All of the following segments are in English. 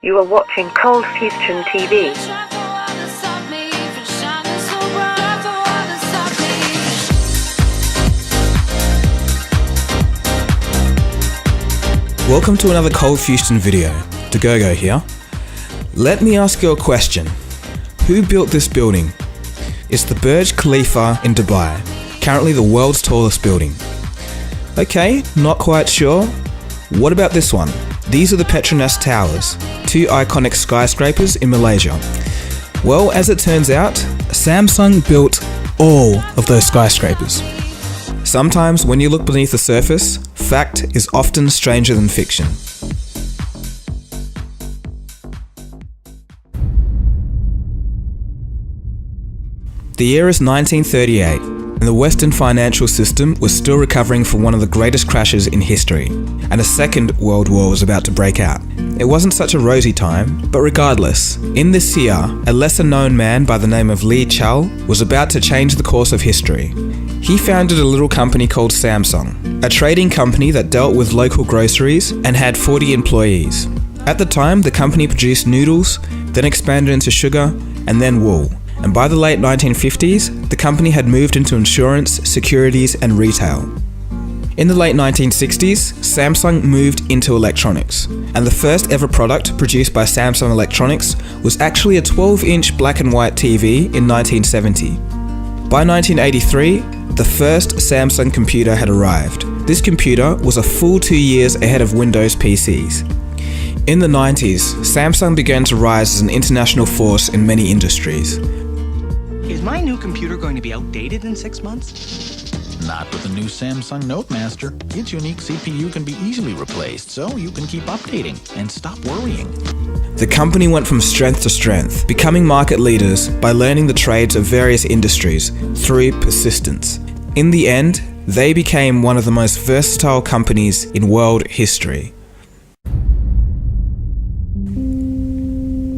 You are watching Cold Fusion TV. Welcome to another Cold Fusion video. DeGogo here. Let me ask you a question. Who built this building? It's the Burj Khalifa in Dubai, currently the world's tallest building. Okay, not quite sure. What about this one? These are the Petronas Towers, two iconic skyscrapers in Malaysia. Well, as it turns out, Samsung built all of those skyscrapers. Sometimes when you look beneath the surface, fact is often stranger than fiction. The year is 1938, and the Western financial system was still recovering from one of the greatest crashes in history, and a second world war was about to break out. It wasn't such a rosy time, but regardless, in this year, a lesser-known man by the name of Lee Chal was about to change the course of history. He founded a little company called Samsung, a trading company that dealt with local groceries and had 40 employees. At the time, the company produced noodles, then expanded into sugar, and then wool. And by the late 1950s, the company had moved into insurance, securities, and retail. In the late 1960s, Samsung moved into electronics, and the first ever product produced by Samsung Electronics was actually a 12-inch black and white TV in 1970. By 1983, the first Samsung computer had arrived. This computer was a full 2 years ahead of Windows PCs. In the 90s, Samsung began to rise as an international force in many industries. Is my new computer going to be outdated in 6 months? Not with the new Samsung Notemaster. Its unique CPU can be easily replaced, so you can keep updating and stop worrying. The company went from strength to strength, becoming market leaders by learning the trades of various industries through persistence. In the end, they became one of the most versatile companies in world history.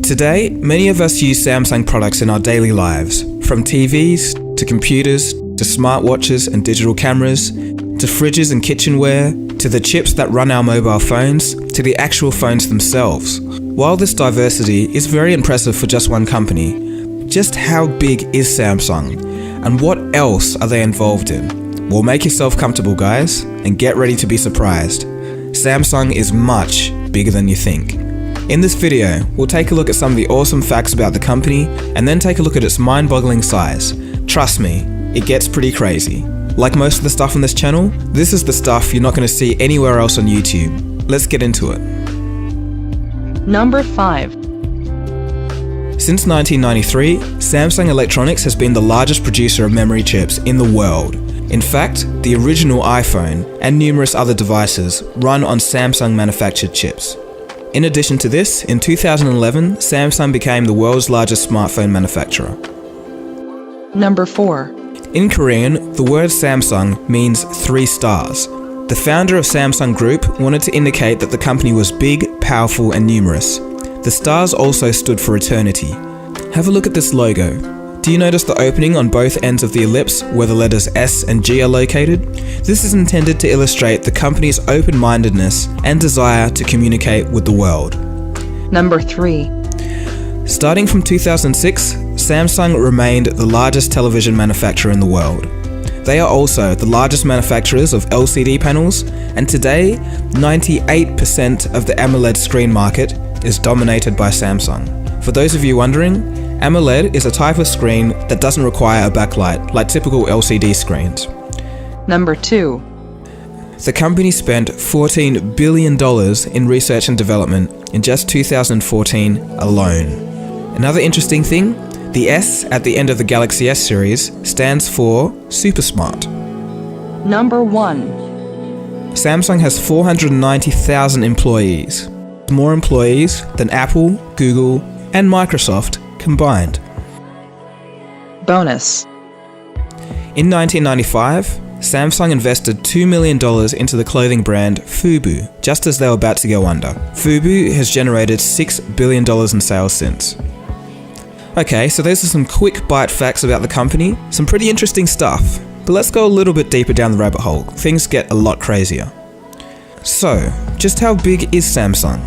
Today, many of us use Samsung products in our daily lives, from TVs to computers to smartwatches and digital cameras, to fridges and kitchenware, to the chips that run our mobile phones, to the actual phones themselves. While this diversity is very impressive for just one company, just how big is Samsung? And what else are they involved in? Well, make yourself comfortable, guys, and get ready to be surprised. Samsung is much bigger than you think. In this video, we'll take a look at some of the awesome facts about the company, and then take a look at its mind-boggling size. Trust me, it gets pretty crazy. Like most of the stuff on this channel, this is the stuff you're not going to see anywhere else on YouTube. Let's get into it. Number 5. Since 1993, Samsung Electronics has been the largest producer of memory chips in the world. In fact, the original iPhone and numerous other devices run on Samsung manufactured chips. In addition to this, in 2011, Samsung became the world's largest smartphone manufacturer. Number 4. In Korean, the word Samsung means 3 stars. The founder of Samsung Group wanted to indicate that the company was big, powerful, and numerous. The stars also stood for eternity. Have a look at this logo. Do you notice the opening on both ends of the ellipse where the letters S and G are located? This is intended to illustrate the company's open-mindedness and desire to communicate with the world. Number 3. Starting from 2006, Samsung remained the largest television manufacturer in the world. They are also the largest manufacturers of LCD panels, and today, 98% of the AMOLED screen market is dominated by Samsung. For those of you wondering, AMOLED is a type of screen that doesn't require a backlight like typical LCD screens. Number 2. The company spent $14 billion in research and development in just 2014 alone. Another interesting thing, the S at the end of the Galaxy S series stands for Super Smart. Number 1. Samsung has 490,000 employees, more employees than Apple, Google, and Microsoft combined. Bonus. In 1995, Samsung invested $2 million into the clothing brand Fubu, just as they were about to go under. Fubu has generated $6 billion in sales since. Okay, so those are some quick bite facts about the company, some pretty interesting stuff, but let's go a little bit deeper down the rabbit hole. Things get a lot crazier. So, just how big is Samsung?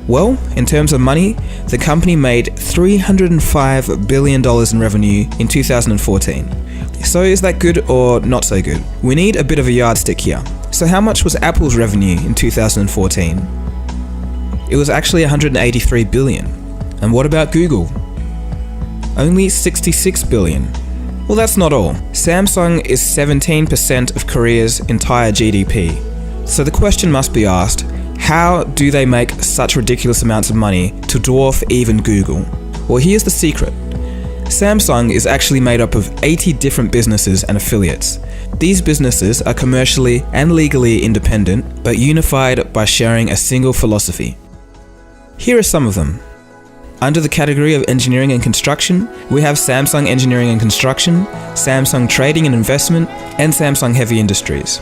Well, in terms of money, the company made $305 billion in revenue in 2014. So is that good or not so good? We need a bit of a yardstick here. So how much was Apple's revenue in 2014? It was actually $183 billion. And what about Google? Only $66 billion. Well, that's not all. Samsung is 17% of Korea's entire GDP. So the question must be asked, how do they make such ridiculous amounts of money to dwarf even Google? Well, here's the secret. Samsung is actually made up of 80 different businesses and affiliates. These businesses are commercially and legally independent, but unified by sharing a single philosophy. Here are some of them. Under the category of engineering and construction, we have Samsung Engineering and Construction, Samsung Trading and Investment, and Samsung Heavy Industries.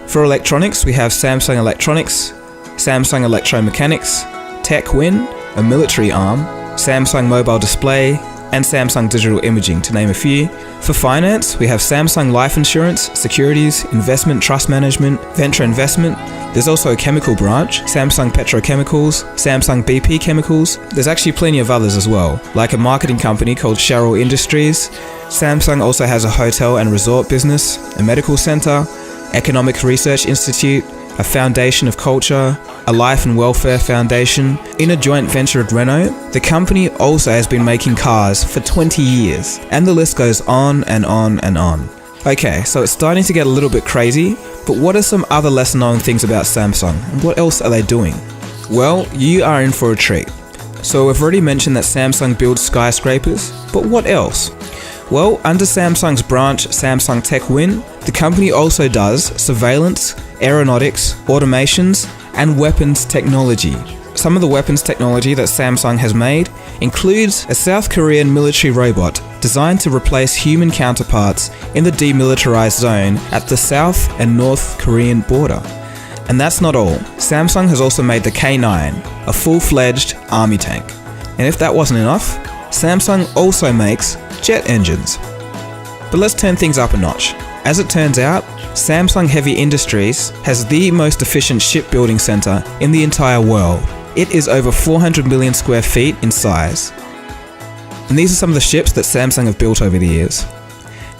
For electronics, we have Samsung Electronics, Samsung Electromechanics, TechWin, a military arm, Samsung Mobile Display, and Samsung Digital Imaging, to name a few. For finance, we have Samsung Life Insurance, Securities, Investment Trust Management, Venture Investment. There's also a chemical branch, Samsung Petrochemicals, Samsung BP Chemicals. There's actually plenty of others as well, like a marketing company called Cheryl Industries. Samsung also has a hotel and resort business, a medical center, Economic Research Institute, a foundation of culture, a life and welfare foundation. In a joint venture with Renault, the company also has been making cars for 20 years, and the list goes on and on and on. Okay, so it's starting to get a little bit crazy, but what are some other lesser known things about Samsung, and what else are they doing? Well, you are in for a treat. So we've already mentioned that Samsung builds skyscrapers, but what else? Well, under Samsung's branch, Samsung TechWin, the company also does surveillance, aeronautics, automations, and weapons technology. Some of the weapons technology that Samsung has made includes a South Korean military robot designed to replace human counterparts in the demilitarized zone at the South and North Korean border. And that's not all. Samsung has also made the K9, a full-fledged army tank. And if that wasn't enough, Samsung also makes jet engines. But let's turn things up a notch. As it turns out, Samsung Heavy Industries has the most efficient shipbuilding center in the entire world. It is over 400 million square feet in size. And these are some of the ships that Samsung have built over the years.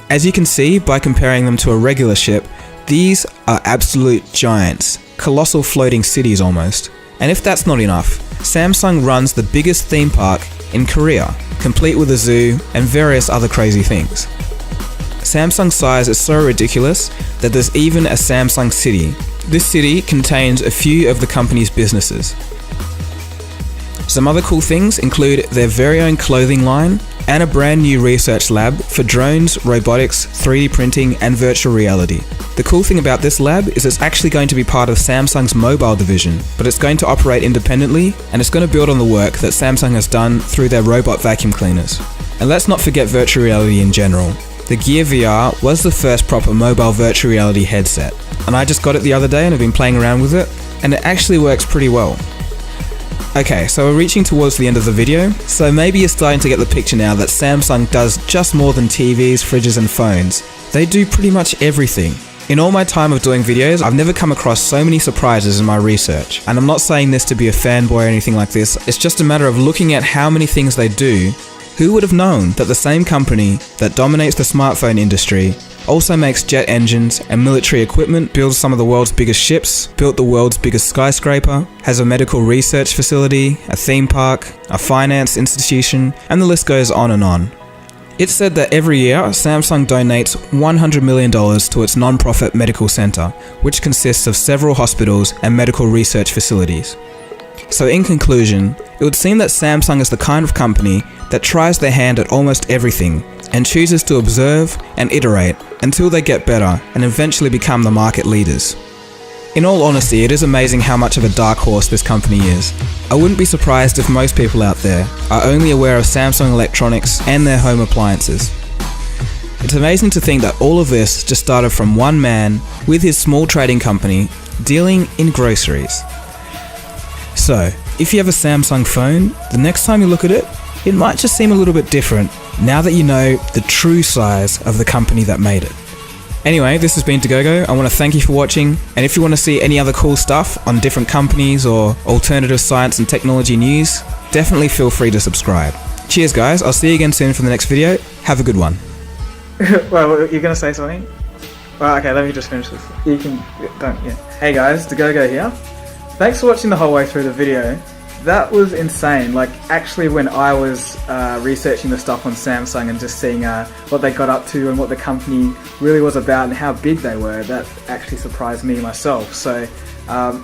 As you can see by comparing them to a regular ship, these are absolute giants, colossal floating cities almost. And if that's not enough, Samsung runs the biggest theme park in Korea, complete with a zoo and various other crazy things. Samsung's size is so ridiculous that there's even a Samsung City. This city contains a few of the company's businesses. Some other cool things include their very own clothing line and a brand new research lab for drones, robotics, 3D printing, and virtual reality. The cool thing about this lab is it's actually going to be part of Samsung's mobile division, but it's going to operate independently, and it's going to build on the work that Samsung has done through their robot vacuum cleaners. And let's not forget virtual reality in general. The Gear VR was the first proper mobile virtual reality headset, and I just got it the other day and have been playing around with it, and it actually works pretty well. Okay, so we're reaching towards the end of the video, so maybe you're starting to get the picture now that Samsung does just more than TVs, fridges and phones. They do pretty much everything. In all my time of doing videos, I've never come across so many surprises in my research. And I'm not saying this to be a fanboy or anything like this, it's just a matter of looking at how many things they do. Who would have known that the same company that dominates the smartphone industry also makes jet engines and military equipment, builds some of the world's biggest ships, built the world's biggest skyscraper, has a medical research facility, a theme park, a finance institution, and the list goes on and on. It's said that every year, Samsung donates $100 million to its non-profit medical center, which consists of several hospitals and medical research facilities. So in conclusion, it would seem that Samsung is the kind of company that tries their hand at almost everything and chooses to observe and iterate until they get better and eventually become the market leaders. In all honesty, it is amazing how much of a dark horse this company is. I wouldn't be surprised if most people out there are only aware of Samsung Electronics and their home appliances. It's amazing to think that all of this just started from one man with his small trading company dealing in groceries. So, if you have a Samsung phone, the next time you look at it, it might just seem a little bit different now that you know the true size of the company that made it. Anyway, this has been Dagogo. I want to thank you for watching, and if you want to see any other cool stuff on different companies or alternative science and technology news, definitely feel free to subscribe. Cheers guys, I'll see you again soon for the next video. Have a good one. Well, you're gonna say something? Well, okay, let me just finish this. You can, don't, yeah. Hey guys, Dagogo here. Thanks for watching the whole way through the video. That was insane. Like, actually when I was researching the stuff on Samsung and just seeing what they got up to and what the company really was about and how big they were, that actually surprised me myself. So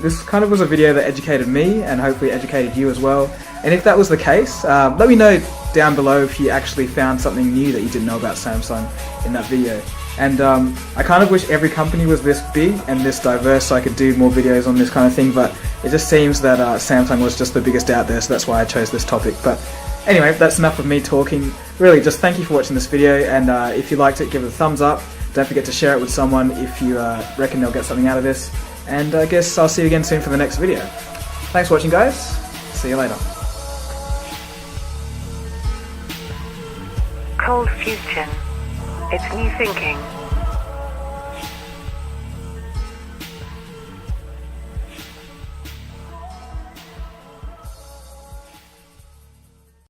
this kind of was a video that educated me and hopefully educated you as well. And if that was the case, let me know down below if you actually found something new that you didn't know about Samsung in that video. And I kind of wish every company was this big and this diverse so I could do more videos on this kind of thing, but it just seems that Samsung was just the biggest out there, so that's why I chose this topic. But anyway, that's enough of me talking. Really, just thank you for watching this video, and if you liked it, give it a thumbs up. Don't forget to share it with someone if you reckon they'll get something out of this. And I guess I'll see you again soon for the next video. Thanks for watching guys, see you later. Cold Fusion. It's new thinking.